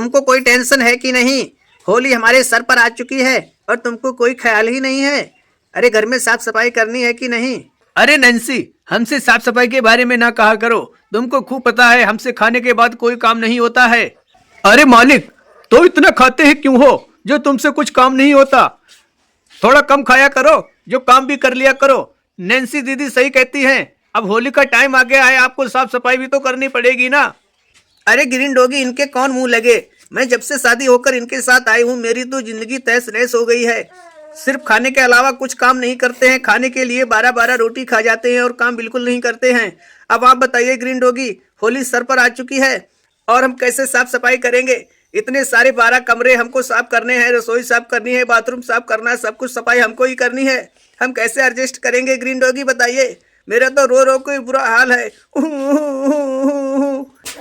तुमको कोई टेंशन है कि नहीं? होली हमारे सर पर आ चुकी है और तुमको कोई ख्याल ही नहीं है। अरे घर में साफ सफाई करनी है कि नहीं? अरे नैन्सी, हमसे साफ सफाई के बारे में ना कहा करो। तुमको खूब पता है हमसे खाने के बाद कोई काम नहीं होता है। अरे मालिक, तो इतना खाते हैं क्यों हो जो तुमसे कुछ काम नहीं होता? थोड़ा कम खाया करो, जो काम भी कर लिया करो। नैन्सी दीदी सही कहती हैं, अब होली का टाइम आ गया है, आपको साफ सफाई भी तो करनी पड़ेगी ना। अरे ग्रीन डॉगी, इनके कौन मुंह लगे। मैं जब से शादी होकर इनके साथ आई हूँ मेरी तो जिंदगी तहस नहस हो गई है। सिर्फ खाने के अलावा कुछ काम नहीं करते हैं। खाने के लिए 12-12 रोटी खा जाते हैं और काम बिल्कुल नहीं करते हैं। अब आप बताइए ग्रीन डॉगी, होली सर पर आ चुकी है और हम कैसे साफ सफाई करेंगे? इतने सारे 12 कमरे हमको साफ करने हैं, रसोई साफ करनी है, बाथरूम साफ करना है, सब कुछ सफाई हमको ही करनी है। हम कैसे एडजस्ट करेंगे ग्रीन डॉगी बताइए? मेरा तो रो रो के बुरा हाल है।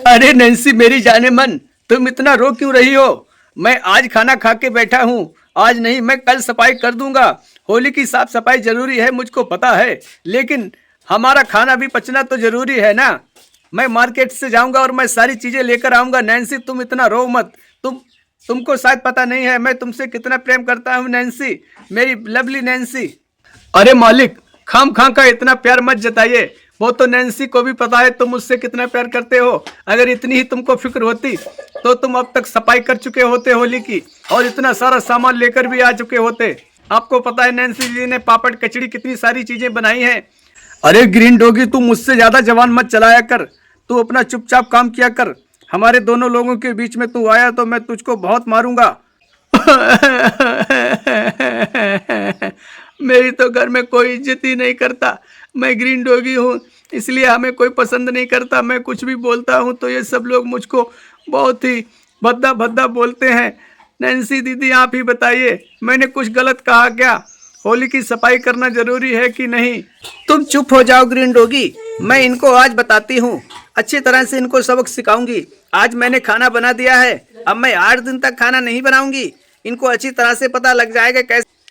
अरे नैन्सी मेरी जाने मन, तुम इतना रो क्यों रही हो? मैं आज खाना खा के बैठा हूँ, आज नहीं मैं कल सफाई कर दूंगा। होली की साफ सफाई जरूरी है, मुझको पता है, लेकिन हमारा खाना भी पचना तो जरूरी है ना। मैं मार्केट से जाऊंगा और मैं सारी चीजें लेकर आऊंगा। नैन्सी तुम इतना रो मत। तुमको शायद पता नहीं है मैं तुमसे कितना प्रेम करता हूँ नैन्सी, मेरी लवली नैन्सी। अरे मालिक, खाम खां का इतना प्यार मत जताइए। वो तो नैन्सी को भी पता है तुम मुझसे कितना प्यार करते हो। अगर इतनी ही तुमको फिक्र होती तो तुम अब तक सफाई कर चुके होते होली की, और इतना सारा सामान लेकर भी आ चुके होते। आपको पता है नैन्सी जी ने पापड़ कचड़ी कितनी सारी चीजें बनाई हैं। अरे ग्रीन डॉगी, तू मुझसे ज्यादा जवान मत चलाया कर, तू अपना चुपचाप काम किया कर। हमारे दोनों लोगों के बीच में तू आया तो मैं तुझको बहुत मारूंगा। मेरी तो घर में कोई इज्जत ही नहीं करता। मैं ग्रीन डॉगी हूँ, इसलिए हमें कोई पसंद नहीं करता। मैं कुछ भी बोलता हूँ तो ये सब लोग मुझको बहुत ही भद्दा भद्दा बोलते हैं। नैन्सी दीदी आप ही बताइए, मैंने कुछ गलत कहा क्या? होली की सफाई करना जरूरी है कि नहीं? तुम चुप हो जाओ ग्रीन डॉगी, मैं इनको आज बताती हूँ। अच्छी तरह से इनको सबक सिखाऊंगी। आज मैंने खाना बना दिया है, अब मैं 8 दिन तक खाना नहीं बनाऊंगी। इनको अच्छी तरह से पता लग जाएगा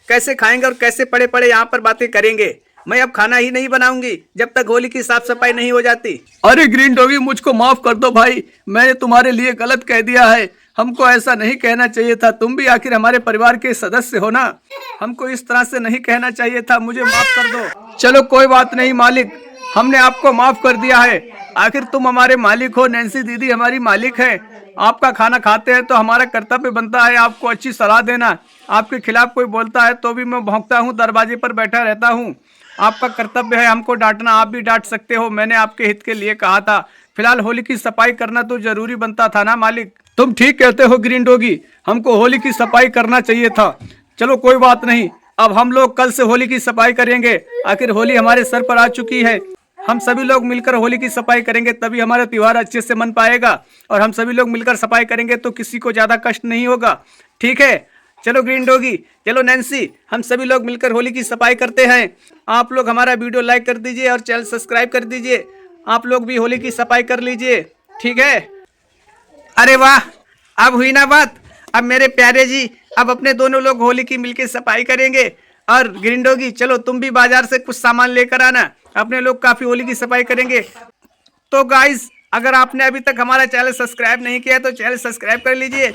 कैसे खाएंगे और कैसे पड़े पड़े यहाँ पर बातें करेंगे। मैं अब खाना ही नहीं बनाऊंगी जब तक होली की साफ सफाई नहीं हो जाती। अरे ग्रीन डॉगी, मुझको माफ कर दो भाई, मैंने तुम्हारे लिए गलत कह दिया है। हमको ऐसा नहीं कहना चाहिए था। तुम भी आखिर हमारे परिवार के सदस्य हो ना, हमको इस तरह से नहीं कहना चाहिए था। मुझे माफ कर दो। चलो कोई बात नहीं मालिक, हमने आपको माफ कर दिया है। आखिर तुम हमारे मालिक हो, नैन्सी दीदी हमारी मालिक है। आपका खाना खाते हैं तो हमारा कर्तव्य बनता है आपको अच्छी सलाह देना। आपके खिलाफ कोई बोलता है तो भी मैं भौंकता हूँ, दरवाजे पर बैठा रहता हूँ। आपका कर्तव्य है हमको डांटना, आप भी डांट सकते हो। मैंने आपके हित के लिए कहा था। फिलहाल होली की सफाई करना तो जरूरी बनता था ना मालिक। तुम ठीक कहते हो ग्रीन डॉगी, हमको होली की सफाई करना चाहिए था। चलो कोई बात नहीं, अब हम लोग कल से होली की सफाई करेंगे। आखिर होली हमारे सर पर आ चुकी है, हम सभी लोग मिलकर होली की सफाई करेंगे, तभी हमारा त्योहार अच्छे से मन पाएगा। और हम सभी लोग मिलकर सफाई करेंगे तो किसी को ज्यादा कष्ट नहीं होगा। ठीक है, चलो ग्रीन डॉगी, चलो नैन्सी, हम सभी लोग मिलकर होली की सफाई करते हैं। आप लोग हमारा वीडियो लाइक कर दीजिए और चैनल सब्सक्राइब कर दीजिए। आप लोग भी होली की सफाई कर लीजिए, ठीक है? अरे वाह, अब हुई ना बात। अब मेरे प्यारे जी, अब अपने दोनों लोग होली की मिलकर सफाई करेंगे। और ग्रीन डॉगी, चलो तुम भी बाजार से कुछ सामान लेकर आना, अपने लोग काफी होली की सफाई करेंगे। तो गाइस, अगर आपने अभी तक हमारा चैनल सब्सक्राइब नहीं किया तो चैनल सब्सक्राइब कर लीजिए।